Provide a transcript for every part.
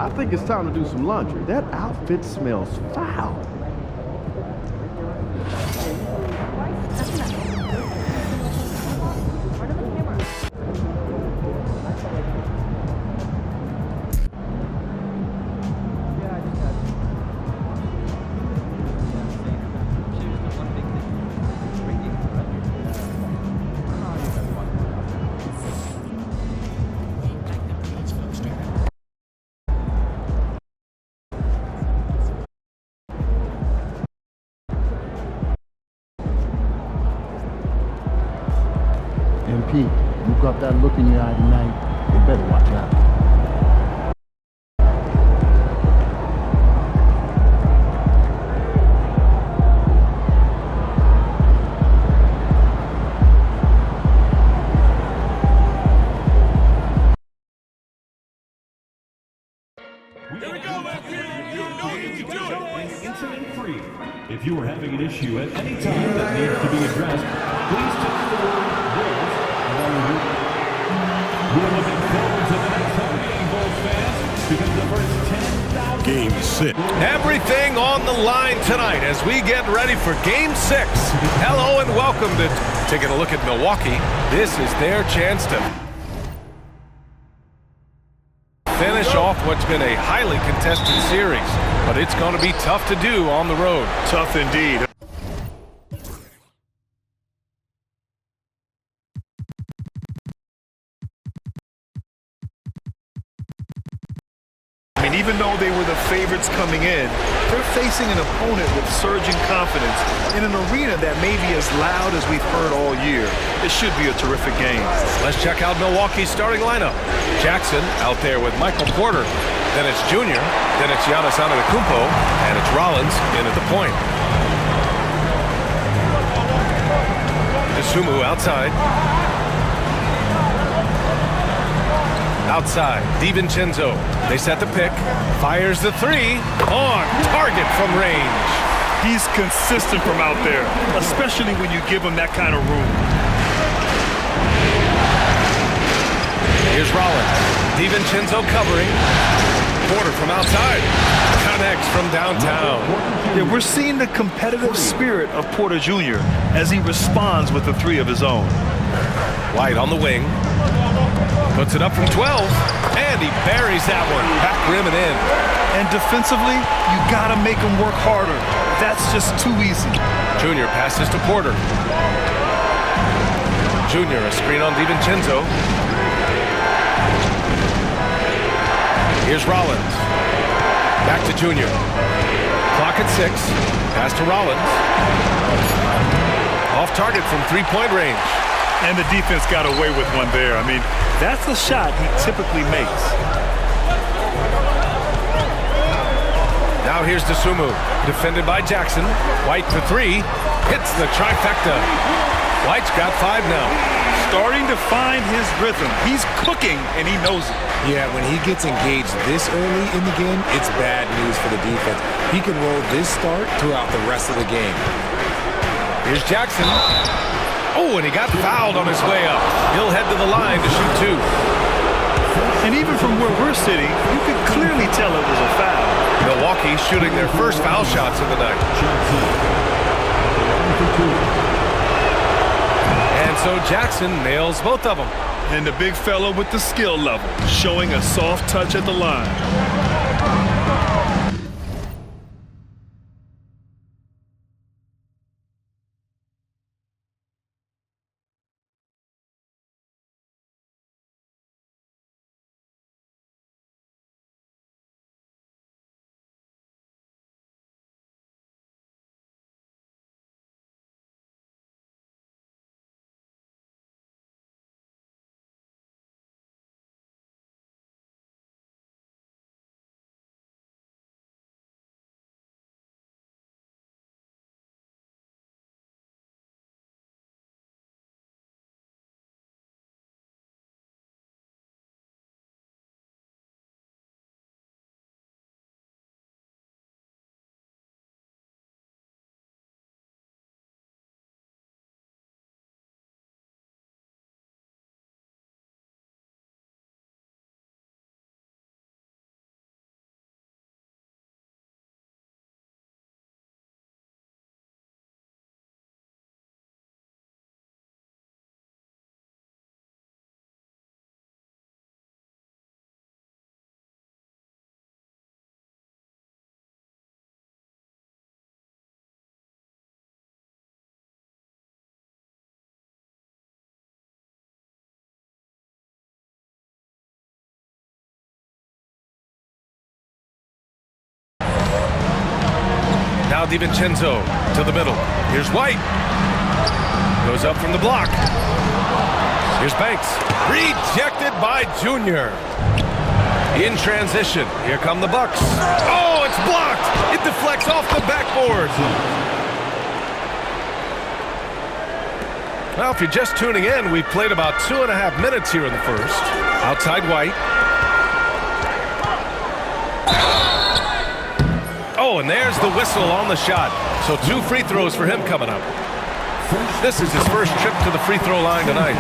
I think it's time to do some laundry. That outfit smells foul. MP, you got that look in your eye tonight, you better watch out. Here we go, Matthew. You know you can do it. Incident-free. If you are having an issue at any time that needs to be addressed, please text the word Bulls along with you. We are looking forward to the next home game, Bulls fans, because the first 10,000... Game 6. Everything on the line tonight as we get ready for Game 6. Hello and welcome to taking a look at Milwaukee. This is their chance to finish off what's been a highly contested series, but it's going to be tough to do on the road. Tough indeed. I mean, even though they were the favorites coming in, they're facing an opponent with surging confidence in an arena that may be as loud as we've heard all year. It should be a terrific game. Let's check out Milwaukee's starting lineup. Jackson out there with Michael Porter. Then it's Junior. Then it's Giannis Antetokounmpo. And it's Rollins in at the point. Dosunmu outside. Outside, DiVincenzo. They set the pick. Fires the three. On target from range. He's consistent from out there, especially when you give him that kind of room. Here's Rollins. DiVincenzo covering. Porter from outside. Connects from downtown. Yeah, we're seeing the competitive spirit of Porter Jr. as he responds with the three of his own. White on the wing. Puts it up from 12. And he buries that one. Back rim and in. And defensively, you got to make him work harder. That's just too easy. Junior passes to Porter. Junior, a screen on DiVincenzo. Here's Rollins. Back to Junior. Clock at 6. Pass to Rollins. Off target from three-point range. And the defense got away with one there. I mean, that's the shot he typically makes. Now here's Dosunmu. Defended by Jackson. White for three. Hits the trifecta. White's got 5 now. Starting to find his rhythm. He's cooking, and he knows it. Yeah, when he gets engaged this early in the game, it's bad news for the defense. He can roll this start throughout the rest of the game. Here's Jackson. Oh, and he got fouled on his way up. He'll head to the line to shoot 2. And even from where we're sitting, you could clearly tell it was a foul. Milwaukee shooting their first foul shots of the night. And so Jackson nails both of them. And the big fella with the skill level, showing a soft touch at the line. Now DiVincenzo to the middle. Here's White. Goes up from the block. Here's Banks. Rejected by Junior. In transition. Here come the Bucks. Oh, it's blocked. It deflects off the backboard. Well, if you're just tuning in, we've played about 2.5 minutes here in the first. Outside White. Oh, and there's the whistle on the shot. So 2 free throws for him coming up. This is his first trip to the free throw line tonight.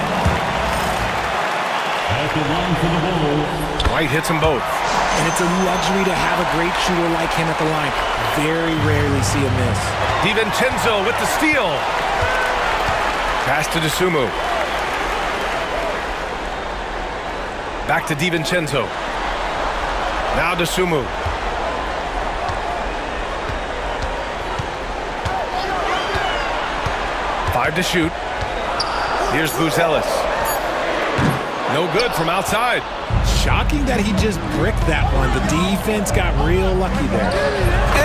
At the line for the Bulls. White hits them both. And it's a luxury to have a great shooter like him at the line. Very rarely see a miss. DiVincenzo with the steal. Pass to DeSumo. Back to DiVincenzo. Now DeSumo. Five to shoot. Here's Buzelis. No good from outside. Shocking that he just bricked that one. The defense got real lucky there.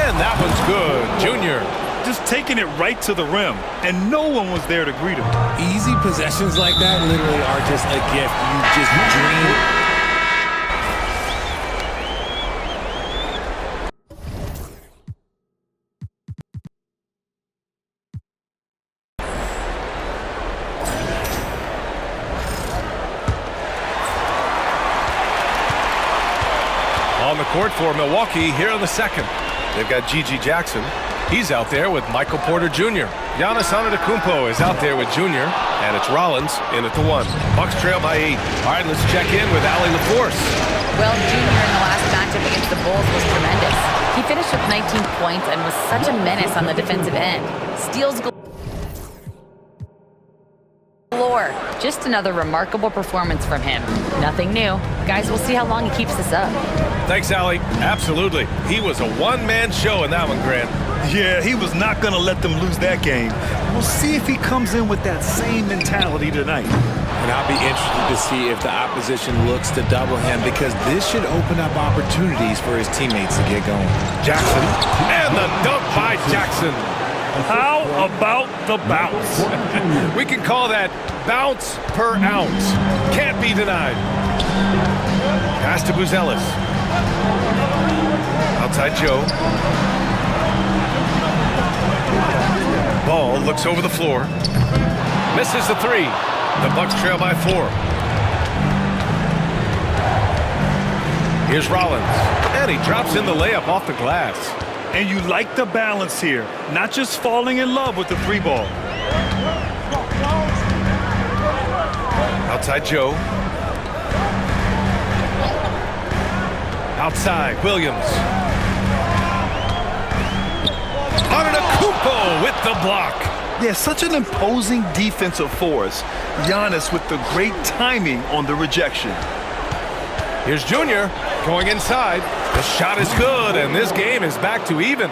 And that one's good. Junior. Just taking it right to the rim, and no one was there to greet him. Easy possessions like that literally are just a gift. You just dream. On the court for Milwaukee here in the second. They've got G.G. Jackson. He's out there with Michael Porter Jr. Giannis Antetokounmpo is out there with Junior. And it's Rollins in at the 1. Bucks trail by 8. All right, let's check in with Allie LaForce. Well, Junior in the last matchup against the Bulls was tremendous. He finished with 19 points and was such a menace on the defensive end. Steals galore. Just another remarkable performance from him. Nothing new. Guys, we'll see how long he keeps this up. Thanks, Allie. Absolutely. He was a one-man show in that one, Grant. Yeah, he was not going to let them lose that game. We'll see if he comes in with that same mentality tonight. And I'll be interested to see if the opposition looks to double him, because this should open up opportunities for his teammates to get going. Jackson. And the dunk by Jackson. How about the bounce? We can call that bounce per ounce. Can't be denied. Pass to Buzelis. Outside Joe. Ball looks over the floor. Misses the 3. The Bucks trail by 4. Here's Rollins. And he drops in the layup off the glass. And you like the balance here. Not just falling in love with the 3 ball. Outside Joe. Outside Williams. Antetokounmpo with the block. Yeah, such an imposing defensive force. Giannis with the great timing on the rejection. Here's Junior going inside. The shot is good, and this game is back to even.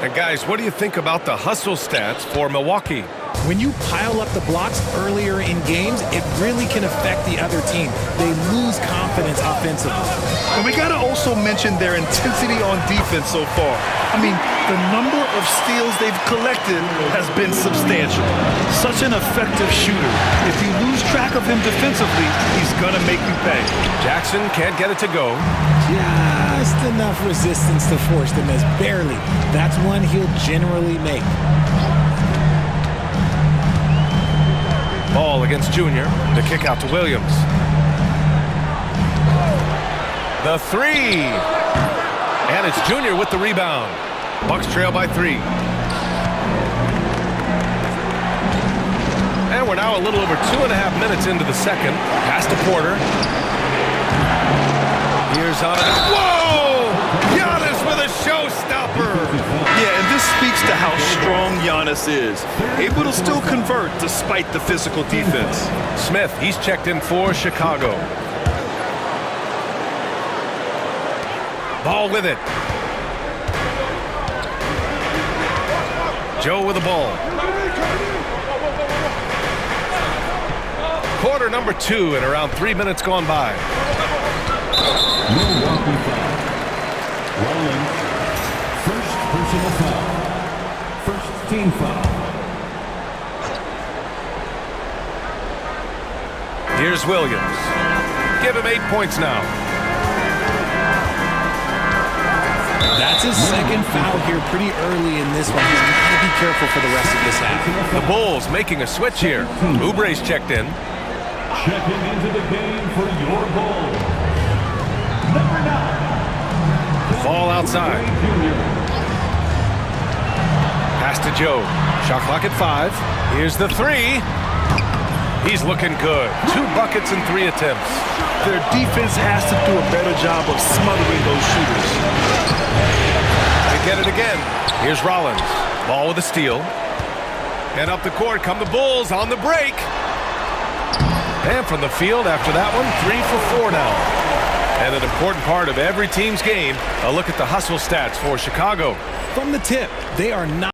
And guys, what do you think about the hustle stats for Milwaukee? When you pile up the blocks earlier in games, it really can affect the other team. They lose confidence offensively. And we got to also mention their intensity on defense so far. I mean, the number of steals they've collected has been substantial. Such an effective shooter. If you lose track of him defensively, he's going to make you pay. Jackson can't get it to go. Just enough resistance to force the miss, barely. That's one he'll generally make. Ball against Junior. The kick out to Williams. The 3. And it's Junior with the rebound. Bucks trail by 3. And we're now a little over 2.5 minutes into the second. Pass to Porter. Here's on it. Whoa! Giannis with a showstopper. Yeah, and this speaks to how strong Giannis is. Able to still convert despite the physical defense. Smith, he's checked in for Chicago. Ball with it. Joe with the ball. Quarter number 2 and around 3 minutes gone by. Milwaukee foul. Rollins, first personal foul. team foul. Here's Williams. Give him 8 points now. That's his second foul here pretty early in this one. He's got to be careful for the rest of this half. The Bulls making a switch here. Oubre's checked in. Checking into the game for your Bulls. Number 9. Ball outside. Pass to Joe. Shot clock at 5. Here's the 3. He's looking good. 2 buckets and 3 attempts. Their defense has to do a better job of smothering those shooters. They get it again. Here's Rollins. Ball with a steal. And up the court come the Bulls on the break. And from the field after that one, 3 for 4 now. And an important part of every team's game, a look at the hustle stats for Chicago. From the tip, they are not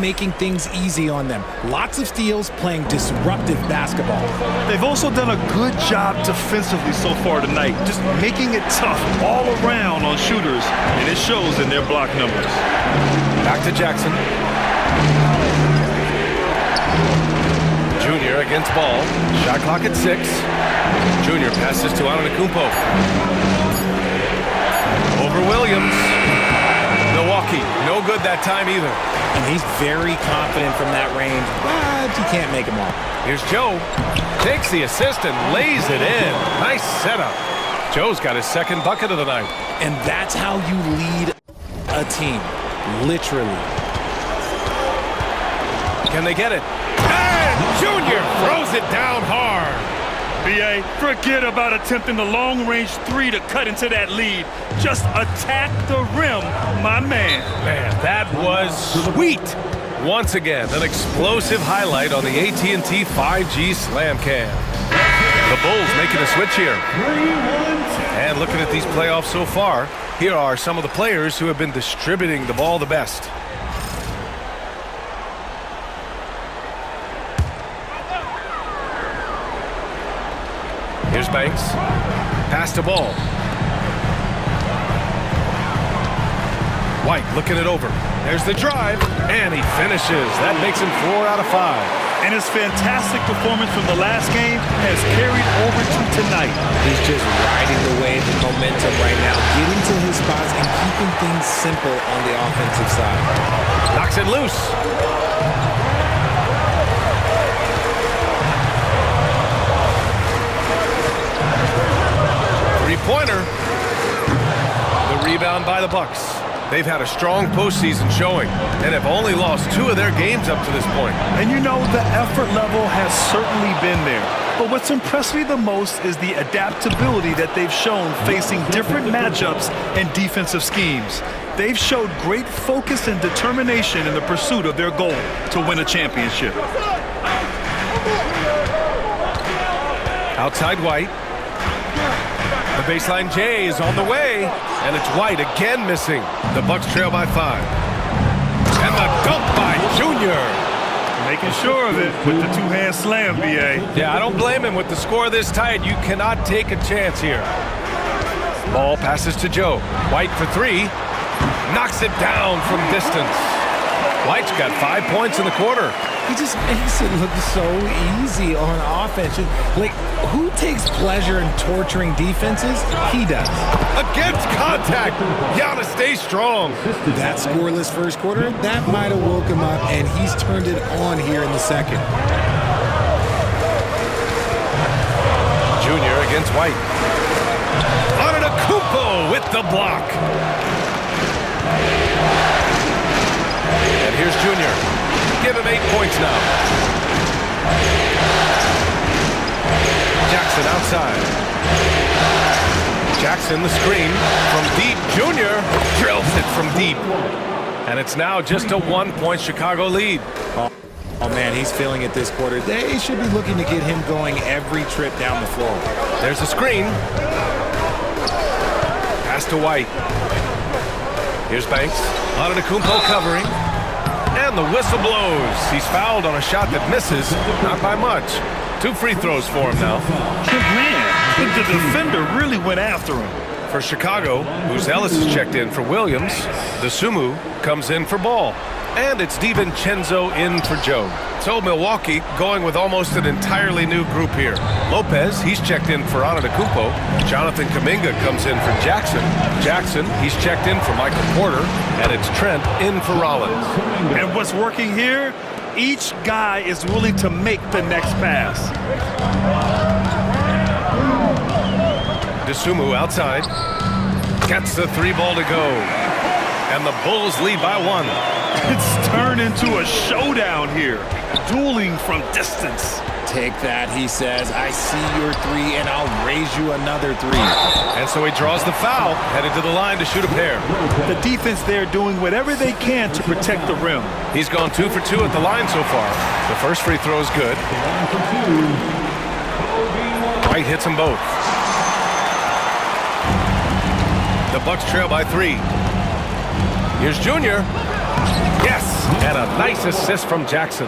making things easy on them. Lots of steals, playing disruptive basketball. They've also done a good job defensively so far tonight, just making it tough all around on shooters, and it shows in their block numbers. Back to Jackson. Junior against Ball. Shot clock at 6. Junior passes to Antetokounmpo. Over Williams. Milwaukee, no good that time either. And he's very confident from that range, but you can't make him all. Here's Joe. Takes the assist and lays it in. Nice setup. Joe's got his second bucket of the night. And that's how you lead a team, literally. Can they get it? And Junior throws it down hard. B.A., forget about attempting the long-range 3 to cut into that lead. Just attack the rim, my man. Man, that was sweet. Once again, an explosive highlight on the AT&T 5G Slam Cam. The Bulls making a switch here. And looking at these playoffs so far, here are some of the players who have been distributing the ball the best. Here's Banks. Pass to Ball. White looking it over. There's the drive, and he finishes. That makes him 4 out of 5. And his fantastic performance from the last game has carried over to tonight. He's just riding the wave of momentum right now, getting to his spots and keeping things simple on the offensive side. Knocks it loose. Three-pointer. The rebound by the Bucks. They've had a strong postseason showing and have only lost 2 of their games up to this point. And you know, the effort level has certainly been there. But what's impressed me the most is the adaptability that they've shown facing different matchups and defensive schemes. They've showed great focus and determination in the pursuit of their goal to win a championship. Outside White. The baseline J is on the way, and it's White again missing. The Bucks trail by 5. And the dunk by Junior. Making sure of it with the 2-hand slam, B.A. Yeah, I don't blame him with the score this tight. You cannot take a chance here. Ball passes to Joe. White for 3. Knocks it down from distance. White's got 5 points in the quarter. He just makes it look so easy on offense. Like, who takes pleasure in torturing defenses? He does. Against contact. Giannis stays strong. That scoreless first quarter, that might have woke him up, and he's turned it on here in the second. Junior against White. Antetokounmpo with the block. And here's Junior. Give him 8 points now. Jackson outside. Jackson the screen from deep. Junior drills it from deep. And it's now just a 1-point Chicago lead. Oh, man, he's feeling it this quarter. They should be looking to get him going every trip down the floor. There's a screen. Pass to White. Here's Banks. Antetokounmpo covering. And the whistle blows. He's fouled on a shot that misses. Not by much. 2 free throws for him now. Man, the defender really went after him. For Chicago, Buzelis is checked in for Williams. DeSumo comes in for Ball. And it's DiVincenzo in for Joe. So Milwaukee going with almost an entirely new group here. Lopez, he's checked in for Antetokounmpo. Jonathan Kuminga comes in for Jackson. Jackson, he's checked in for Michael Porter. And it's Trent in for Rollins. And what's working here? Each guy is willing to make the next pass. DeSumo outside. Gets the 3 ball to go. And the Bulls lead by 1. It's turned into a showdown here. Dueling from distance. Take that, he says. I see your 3, and I'll raise you another 3. And so he draws the foul, headed to the line to shoot a pair. The defense there doing whatever they can to protect the rim. He's gone 2 for 2 at the line so far. The first free throw is good. White hits them both. The Bucks trail by 3. Here's Junior. Yes, and a nice assist from Jackson.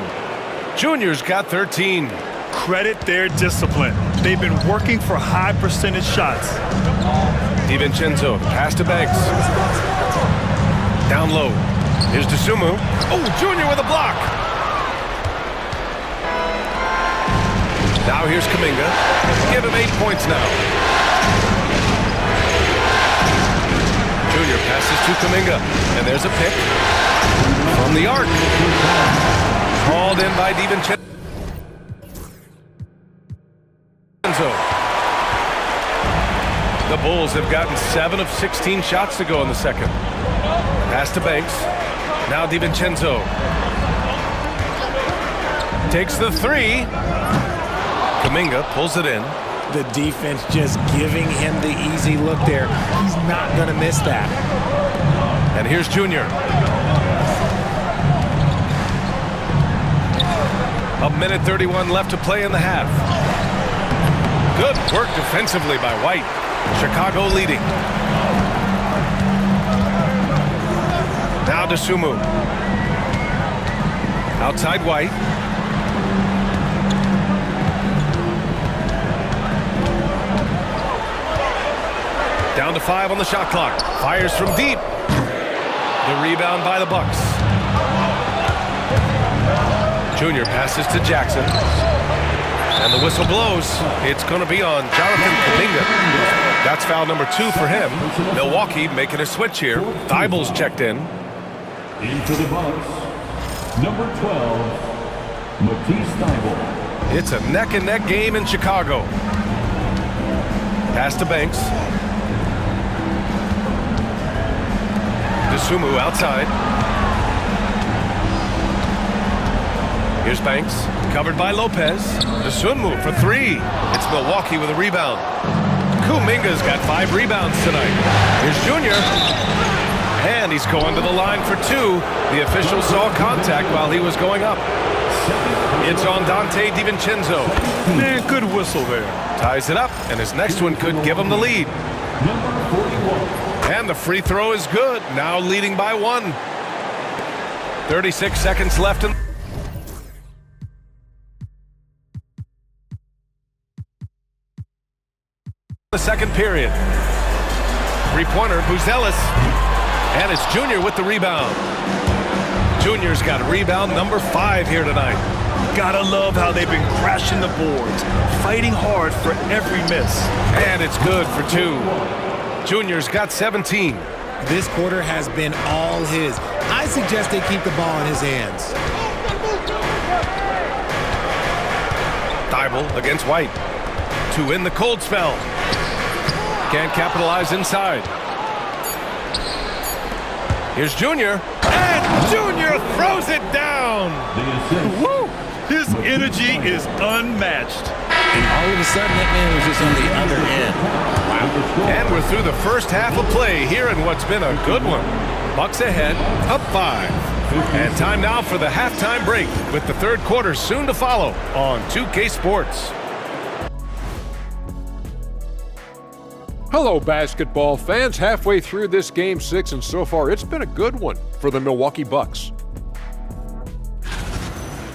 Junior's got 13. Credit their discipline. They've been working for high percentage shots. DiVincenzo, pass to Banks. Down low. Here's DeSumo. Oh, Junior with a block. Now here's Kuminga. Give him 8 points now. Junior passes to Kuminga. And there's a pick from the arc. Called in by DiVincenzo. The Bulls have gotten 7 of 16 shots to go in the second. Pass to Banks. Now DiVincenzo. Takes the 3. Kuminga pulls it in. The defense just giving him the easy look there. He's not going to miss that. And here's Junior. A minute 31 left to play in the half. Good work defensively by White. Chicago leading. Now DeSumo. Outside White. Down to 5 on the shot clock. Fires from deep. The rebound by the Bucks. Junior passes to Jackson. And the whistle blows. It's going to be on Jonathan Kuminga. That's foul number 2 for him. Milwaukee making a switch here. Thybulle's checked in. Into the Bucks, number 12, Matisse Thybulle. It's a neck-and-neck game in Chicago. Pass to Banks. DeSumo outside. Here's Banks, covered by Lopez. DeSumo for 3. It's Milwaukee with a rebound. Kuminga's got 5 rebounds tonight. Here's Junior. And he's going to the line for 2. The official saw contact while he was going up. It's on Donte DiVincenzo. Man, good whistle there. Ties it up, and his next one could give him the lead. Number 41. And the free throw is good. Now leading by 1. 36 seconds left in the second period. Three-pointer, Buzelis. And it's Junior with the rebound. Junior's got rebound number 5 here tonight. Gotta love how they've been crashing the boards, fighting hard for every miss. And it's good for 2. Junior's got 17. This quarter has been all his. I suggest they keep the ball in his hands. Thybulle against White. To win the cold spell. Can't capitalize inside. Here's Junior. And Junior throws it down. The assist. Woo! His energy is unmatched. And all of a sudden, that man was just on the other end. Wow. And we're through the first half of play here in what's been a good one. Bucks ahead, up 5. And time now for the halftime break with the third quarter soon to follow on 2K Sports. Hello, basketball fans. Halfway through this Game 6, and so far it's been a good one for the Milwaukee Bucks.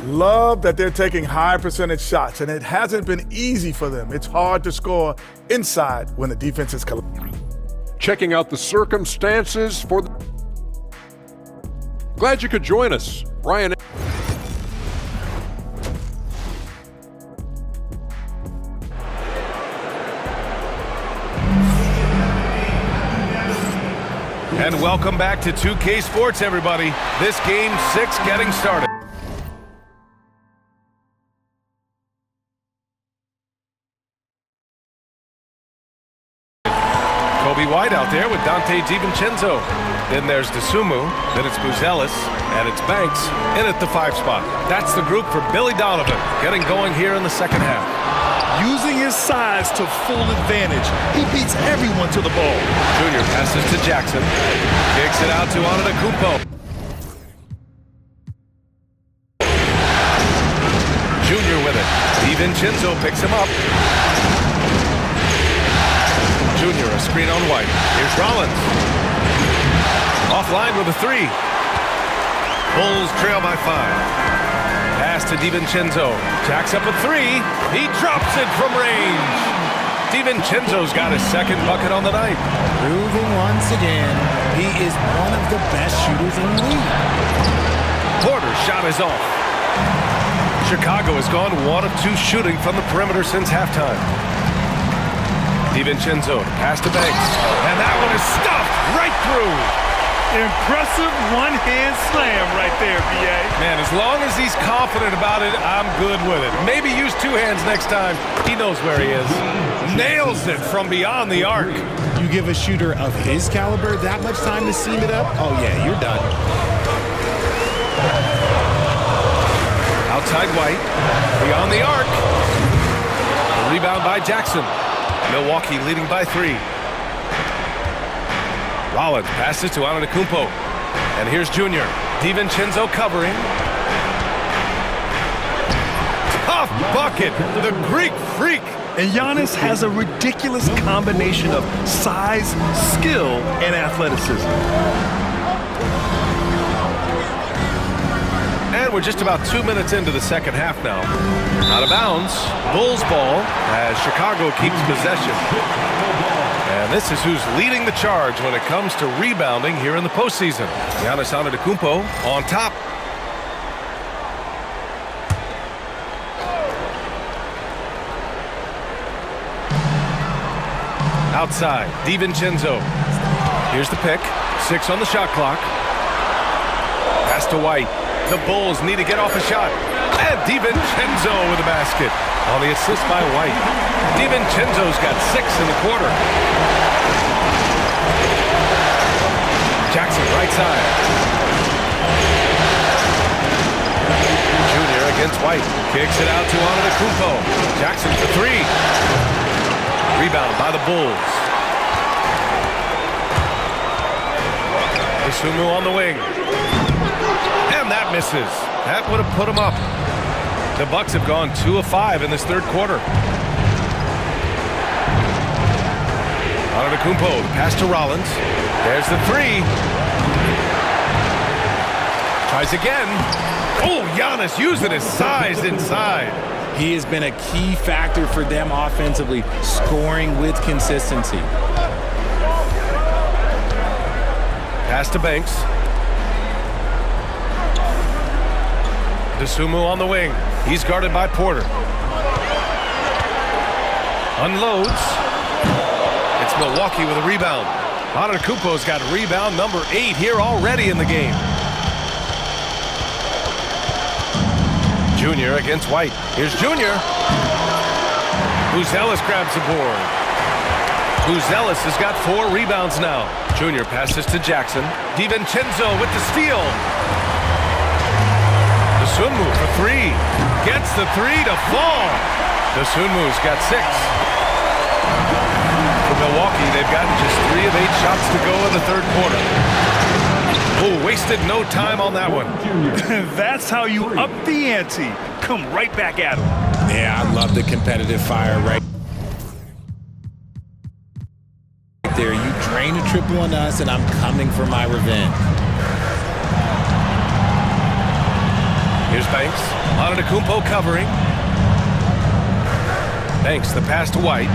Love that they're taking high percentage shots, and it hasn't been easy for them. It's hard to score inside when the defense is collapsing. checking out the circumstances for the... Glad you could join us. Ryan. And welcome back to 2K Sports, everybody. This game 6 getting started. Kobe White out there with Dante DiVincenzo. Then there's DeSumo, then it's Buzelis, and it's Banks in at the 5 spot. That's the group for Billy Donovan, getting going here in the second half. Using his size to full advantage. He beats everyone to the ball. Junior passes to Jackson. Kicks it out to Antetokounmpo. Junior with it. DiVincenzo picks him up. Junior, a screen on White. Here's Rollins. Offline with a 3. Bulls trail by 5. Pass to DiVincenzo. Jacks up a 3. He drops it from range. DiVincenzo's got his second bucket on the night. Proving once again, he is one of the best shooters in the league. Porter's shot is off. Chicago has gone 1 of 2 shooting from the perimeter since halftime. DiVincenzo, pass to Banks. And that one is stuffed right through. Impressive one-hand slam right there, B.A. Man, as long as he's confident about it, I'm good with it. Maybe use 2 hands next time. He knows where he is. Nails it from beyond the arc. You give a shooter of his caliber that much time to seam it up, oh yeah, you're done. Outside White, beyond the arc. The rebound by Jackson. Milwaukee leading by 3. Rollins passes to Antetokounmpo. And here's Junior. DiVincenzo covering. Tough bucket. The Greek freak. And Giannis has a ridiculous combination of size, skill, and athleticism. And we're just about 2 minutes into the second half now. Out of bounds. Bulls ball as Chicago keeps possession. And this is who's leading the charge when it comes to rebounding here in the postseason. Giannis Antetokounmpo on top. Outside, DiVincenzo. Here's the pick. 6 on the shot clock. Pass to White. The Bulls need to get off a shot. And DiVincenzo with a basket. On the assist by White. DiVincenzo's got 6 in the quarter. Jackson, right side. Junior against White. Kicks it out to Antetokounmpo. Jackson for 3. Rebound by the Bulls. DeSumo on the wing. And that misses. That would have put him up. The Bucks have gone 2 of 5 in this third quarter. Antetokounmpo, pass to Rollins. There's the 3. Tries again. Oh, Giannis using his size inside. He has been a key factor for them offensively, scoring with consistency. Pass to Banks. DeSumo on the wing. He's guarded by Porter. Unloads. It's Milwaukee with a rebound. Antetokounmpo's got rebound number 8 here already in the game. Junior against White. Here's Junior. Buzelis grabs the board. Buzelis has got 4 rebounds now. Junior passes to Jackson. DiVincenzo with the steal. DeSumo for 3. Gets the 3 to fall. DeSumu's got 6. For Milwaukee, they've gotten just 3 of 8 shots to go in the third quarter. Oh, wasted no time on that one. That's how you up the ante. Come right back at him. Yeah, I love the competitive fire right there. You drain a triple on us, and I'm coming for my revenge. Here's Banks. Antetokounmpo covering. Banks, the pass to White.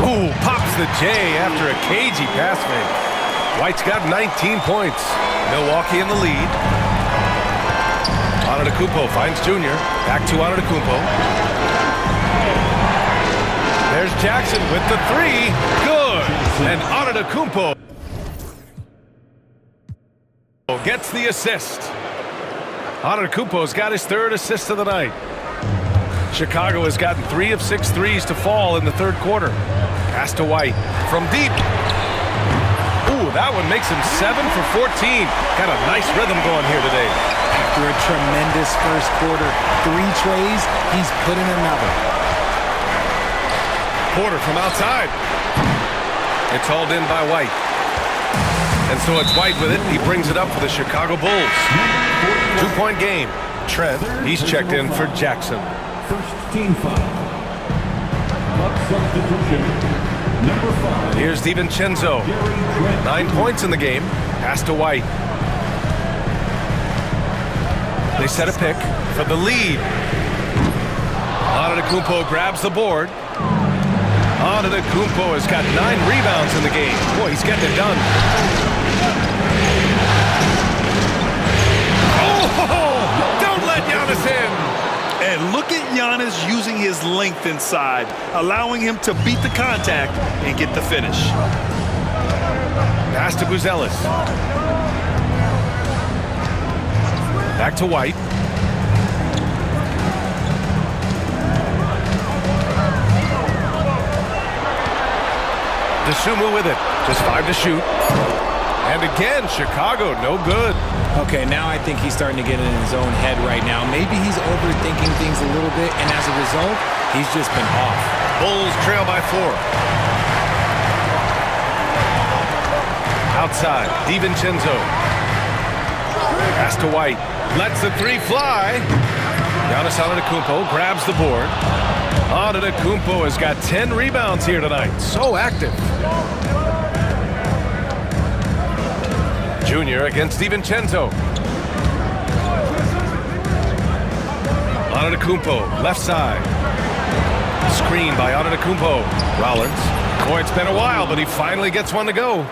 Ooh, pops the J after a cagey pass fake. White's got 19 points. Milwaukee in the lead. Antetokounmpo finds Junior. Back to Antetokounmpo. There's Jackson with the three. Good. And Antetokounmpo gets the assist. Antetokounmpo's got his third assist of the night. Chicago has gotten 3 of 6 threes to fall in the third quarter. Pass to White from deep. Ooh, that one makes him 7 for 14. Got a nice rhythm going here today. After a tremendous first quarter, 3 trays, he's put in another. Porter from outside. It's hauled in by White. And so it's White with it. He brings it up for the Chicago Bulls. 2-point game. Trent, he's checked in for Jackson. First team foul. Buck substitution. Number 5. Here's DiVincenzo. 9 points in the game. Pass to White. They set a pick for the lead. Antetokounmpo grabs the board. Antetokounmpo has got 9 rebounds in the game. Boy, he's getting it done. Oh, don't let Giannis in. And look at Giannis using his length inside, allowing him to beat the contact and get the finish. Pass to Buzelis. Back to White. DeSumo with it. Just 5 to shoot. And again, Chicago, no good. Okay, now I think he's starting to get in his own head right now. Maybe he's overthinking things a little bit, and as a result, he's just been off. Bulls trail by 4. Outside, DiVincenzo. Pass to White. Lets the 3 fly. Giannis Antetokounmpo grabs the board. Antetokounmpo has got 10 rebounds here tonight. So active. Junior against DiVincenzo. Antetokounmpo, left side. Screen by Antetokounmpo. Rollins. Boy, it's been a while, but he finally gets one to go.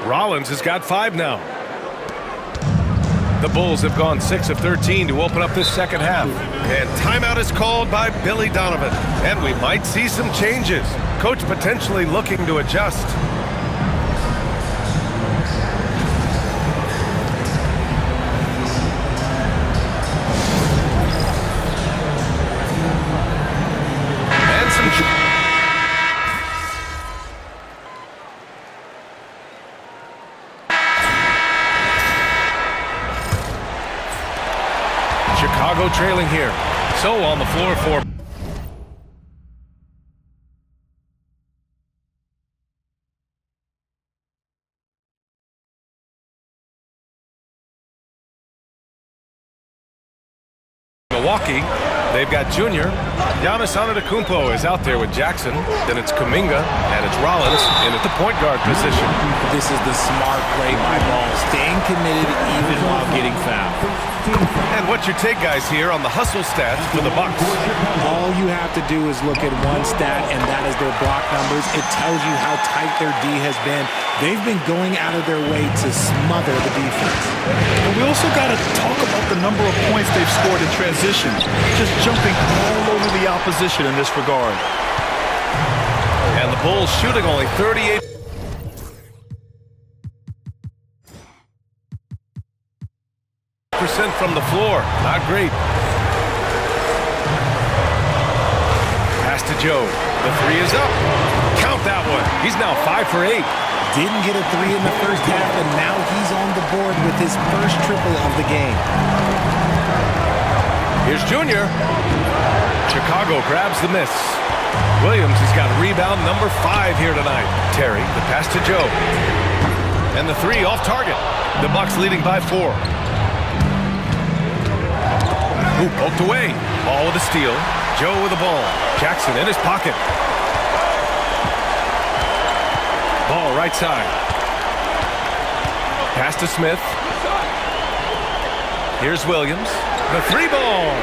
Rollins has got 5 now. The Bulls have gone 6 of 13 to open up this second half. And timeout is called by Billy Donovan. And we might see some changes. Coach potentially looking to adjust. Chicago trailing here. So on the floor for Milwaukee. They've got Junior. Giannis Antetokounmpo is out there with Jackson. Then it's Kuminga, and it's Rollins in at the point guard position. This is the smart play by Ball, staying committed even while getting fouled. And what's your take, guys, here on the hustle stats for the Bucks? All you have to do is look at one stat, and that is their block numbers. It tells you how tight their D has been. They've been going out of their way to smother the defense. And we also got to talk about the number of points they've scored in transition, just jumping all over the opposition in this regard. And the Bulls shooting only 38% from the floor. Not great. Pass to Joe. The 3 is up. Count that one. He's now 5 for 8. Didn't get a 3 in the first half, and now he's on the board with his first triple of the game. Here's Junior. Chicago grabs the miss. Williams has got rebound number 5 here tonight. Terry, the pass to Joe. And the 3 off target. The Bucks leading by 4. Ooh, poked away. Ball with a steal. Joe with the ball. Jackson in his pocket. Ball right side. Pass to Smith. Here's Williams. The 3 ball.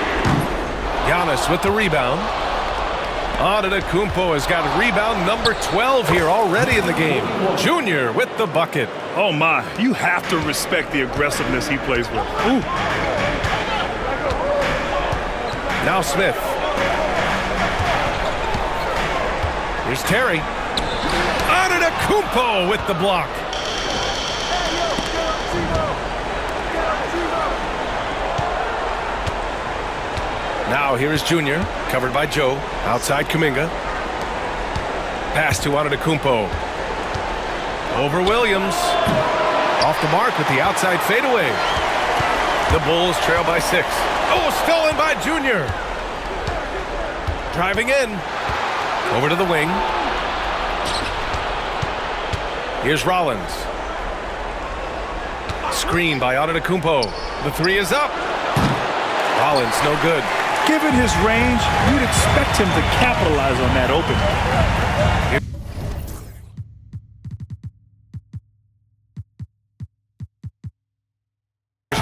Giannis with the rebound. Antetokounmpo has got rebound number 12 here already in the game. Junior with the bucket. Oh my, you have to respect the aggressiveness he plays with. Ooh. Now Smith. Here's Terry. Antetokounmpo with the block. Now here is Junior, covered by Joe, outside Kuminga. Pass to Antetokounmpo. Over Williams. Off the mark with the outside fadeaway. The Bulls trail by 6. Oh, stolen by Junior. Driving in. Over to the wing. Here's Rollins. Screen by Antetokounmpo. The 3 is up. Rollins, no good. Given his range, you'd expect him to capitalize on that opening. Here's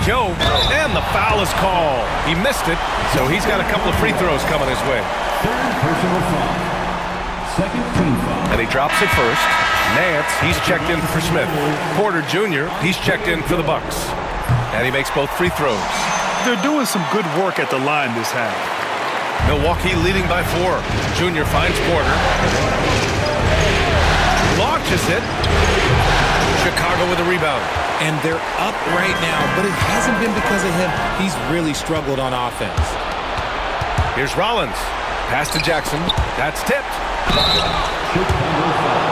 Joe, and the foul is called. He missed it, so he's got a couple of free throws coming his way. Third personal foul. Second team foul. And he drops it first. Nance, he's checked in for Smith. Porter Jr., he's checked in for the Bucks. And he makes both free throws. They're doing some good work at the line this half. Milwaukee leading by 4. Junior finds Porter. Launches it. Chicago with a rebound. And they're up right now, but it hasn't been because of him. He's really struggled on offense. Here's Rollins. Pass to Jackson. That's tipped. Chicago foul.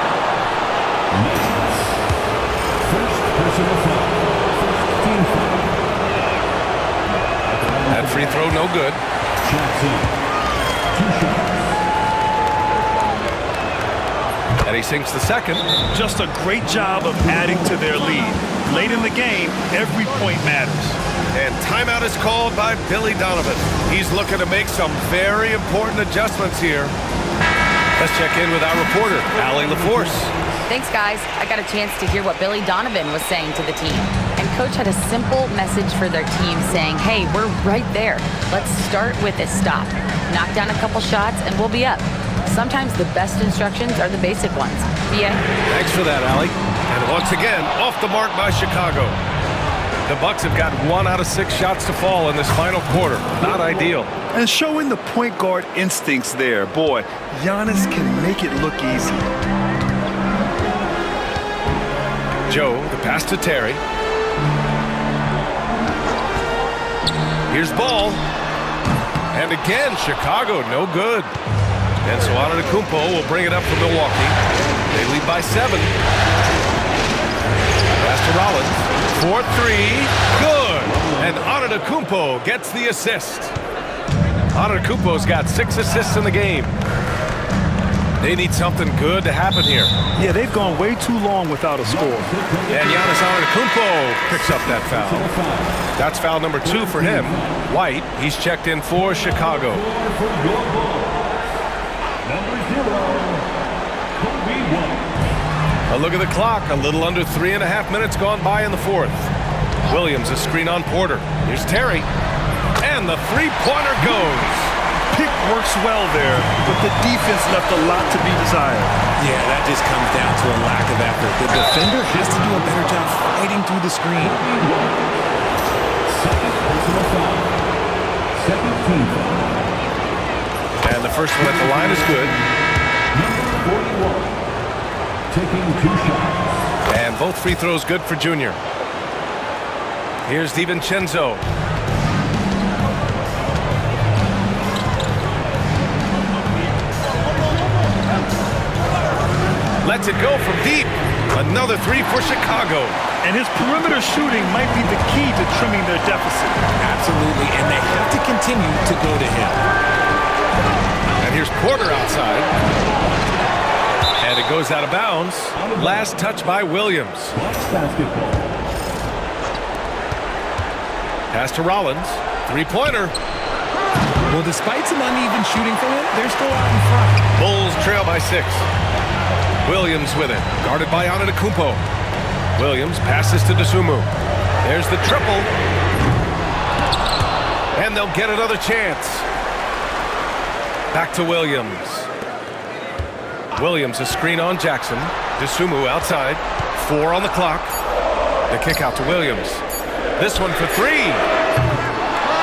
Nance. First personal foul. First team foul. That free throw no good. Jackson. 2 shots. And he sinks the second. Just a great job of adding to their lead. Late in the game, every point matters. And timeout is called by Billy Donovan. He's looking to make some very important adjustments here. Let's check in with our reporter, Allie LaForce. Thanks, guys. I got a chance to hear what Billy Donovan was saying to the team. And Coach had a simple message for their team saying, hey, we're right there. Let's start with a stop. Knock down a couple shots and we'll be up. Sometimes the best instructions are the basic ones. BA? Thanks for that, Allie. And once again, off the mark by Chicago. The Bucks have got 1 out of 6 shots to fall in this final quarter. Not ideal. And showing the point guard instincts there. Boy, Giannis can make it look easy. Joe, the pass to Terry. Here's Ball. And again, Chicago, no good. And so Antetokounmpo will bring it up for Milwaukee. They lead by 7. Pass to Rollins. 4-3, good. And Antetokounmpo gets the assist. Antetokounmpo's got 6 assists in the game. They need something good to happen here. Yeah, they've gone way too long without a score. And Giannis Antetokounmpo picks up that foul. That's foul number 2 for him. White, he's checked in for Chicago. Number 0, Kobe White. A look at the clock. A little under 3.5 minutes gone by in the 4th. Williams, a screen on Porter. Here's Terry. And the three-pointer goes. Pick works well there, but the defense left a lot to be desired. Yeah, that just comes down to a lack of effort. The defender has to do a better job fighting through the screen. Second personal foul. Second team foul. And the first one at the line is good. Number 41. Taking 2 shots. And both free throws good for Junior. Here's DiVincenzo. Lets it go from deep. Another 3 for Chicago. And his perimeter shooting might be the key to trimming their deficit. Absolutely, and they have to continue to go to him. And here's Porter outside. And it goes out of bounds. Last touch by Williams. Bucks basketball. Pass to Rollins. Three-pointer. Well, despite some uneven shooting from him, they're still out in front. Bulls trail by 6. Williams with it. Guarded by Antetokounmpo. Williams passes to Dosunmu. There's the triple. And they'll get another chance. Back to Williams. Williams a screen on Jackson. DeSumo outside. 4 on the clock. The kick out to Williams. This one for 3.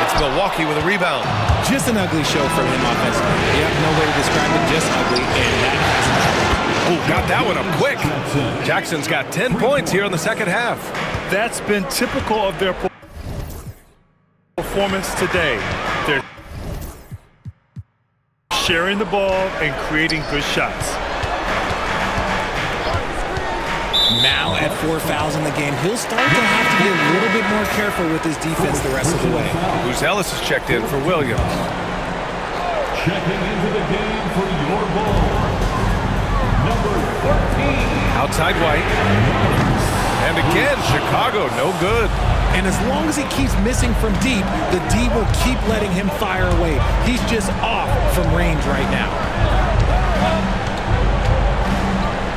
It's Milwaukee with a rebound. Just an ugly show from him offensively. Yep, no way to describe it, just ugly, and that has Oh, got that one up quick. Jackson's got 10 points here in the second half. That's been typical of their performance today. They're sharing the ball and creating good shots. Now at 4 fouls in the game, he'll start to have to be a little bit more careful with his defense the rest of the way. Buzelis is checked in for Williams. Checking into the game for your ball. Number 14. Outside White. And again, Chicago, no good. And as long as he keeps missing from deep, the D will keep letting him fire away. He's just off from range right now.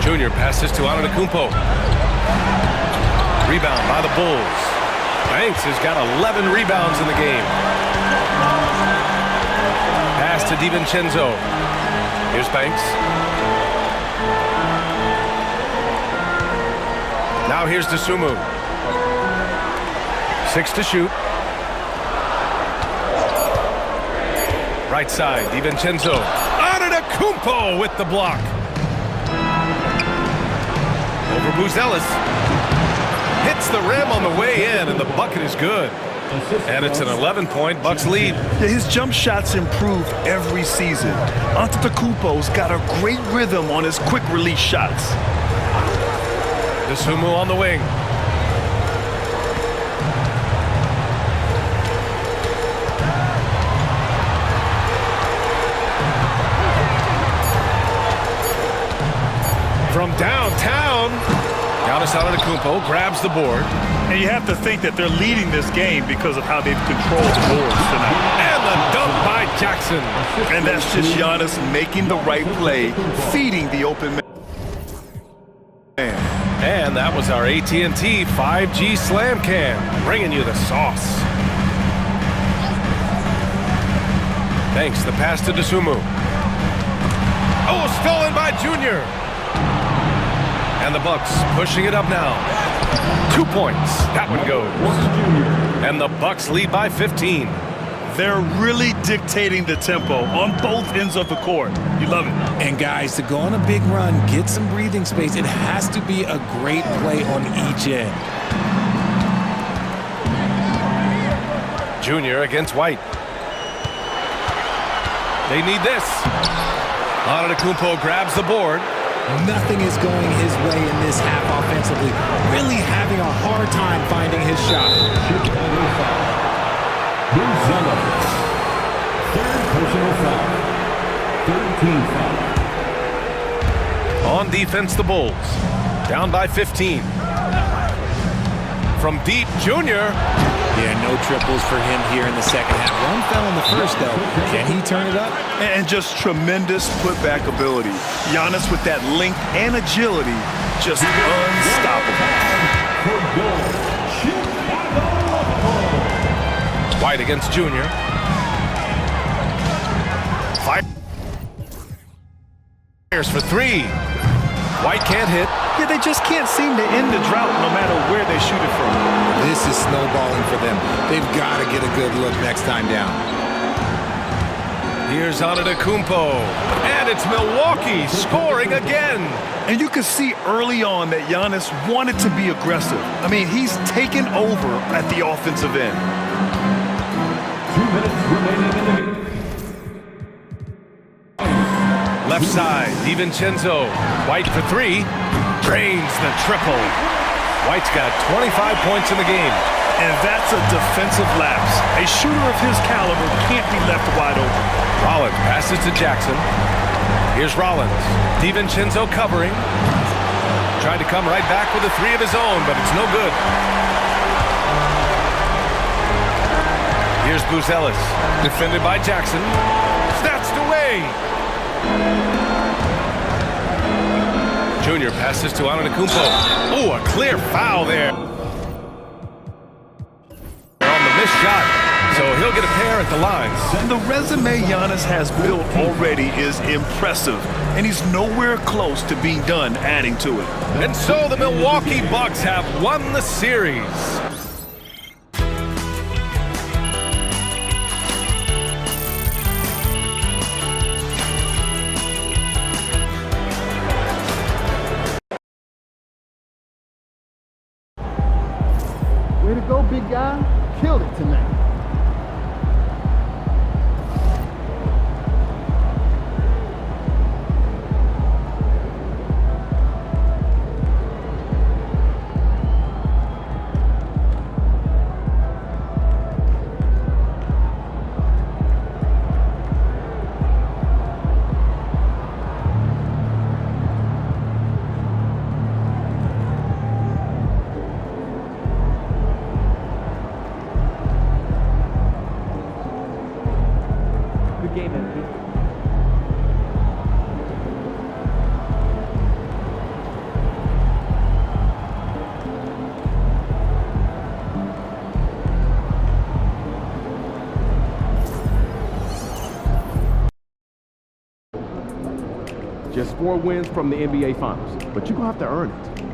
Junior passes to Antetokounmpo. Rebound by the Bulls. Banks has got 11 rebounds in the game. Pass to DiVincenzo. Here's Banks. Now here's DeSumo. 6 to shoot. Right side, DiVincenzo. Antetokounmpo with the block. Over Buzelis. Hits the rim on the way in, and the bucket is good. And it's an 11-point Bucks lead. Yeah, his jump shots improve every season. Antetokounmpo's got a great rhythm on his quick release shots. DeSumo on the wing. From downtown, Giannis Antetokounmpo grabs the board. And you have to think that they're leading this game because of how they've controlled the boards tonight. And the dunk by Jackson. And that's just Giannis making the right play, feeding the open man. And that was our AT&T 5G Slam Cam, bringing you the sauce. Thanks, the pass to DeSumo. Oh, stolen by Junior. And the Bucks pushing it up now. 2 points. That one goes. And the Bucks lead by 15. They're really dictating the tempo on both ends of the court. You love it. And guys, to go on a big run, get some breathing space, it has to be a great play on each end. Junior against White. They need this. Antetokounmpo grabs the board. Nothing is going his way in this half offensively. Really having a hard time finding his shot. Buzelis. Third personal foul. Third team foul. On defense, the Bulls. Down by 15. From deep, Junior. Yeah, no triples for him here in the second half. One fell in the first, though. Can he turn it up? And just tremendous putback ability. Giannis with that length and agility, just unstoppable. White against Junior. Fires for 3. White can't hit. Yeah, they just can't seem to end the drought no matter where they shoot it from. This is snowballing for them. They've got to get a good look next time down. Here's Antetokounmpo. And it's Milwaukee scoring again. And you could see early on that Giannis wanted to be aggressive. I mean, he's taken over at the offensive end. 2 minutes remaining in the game. Left side, DiVincenzo. White for 3. Drains the triple. White's got 25 points in the game. And that's a defensive lapse. A shooter of his caliber can't be left wide open. Rollins passes to Jackson. Here's Rollins. DiVincenzo covering. Tried to come right back with a 3 of his own, but it's no good. Here's Buzelis. Defended by Jackson. Snatched away. Junior passes to Antetokounmpo. Oh, a clear foul there. On the missed shot. So he'll get a pair at the lines. And the resume Giannis has built already is impressive, and he's nowhere close to being done adding to it. And so the Milwaukee Bucks have won the series. Way to go, big guy. Killed it tonight. Good game, MVP. Just 4 wins from the NBA Finals, but you're going to have to earn it.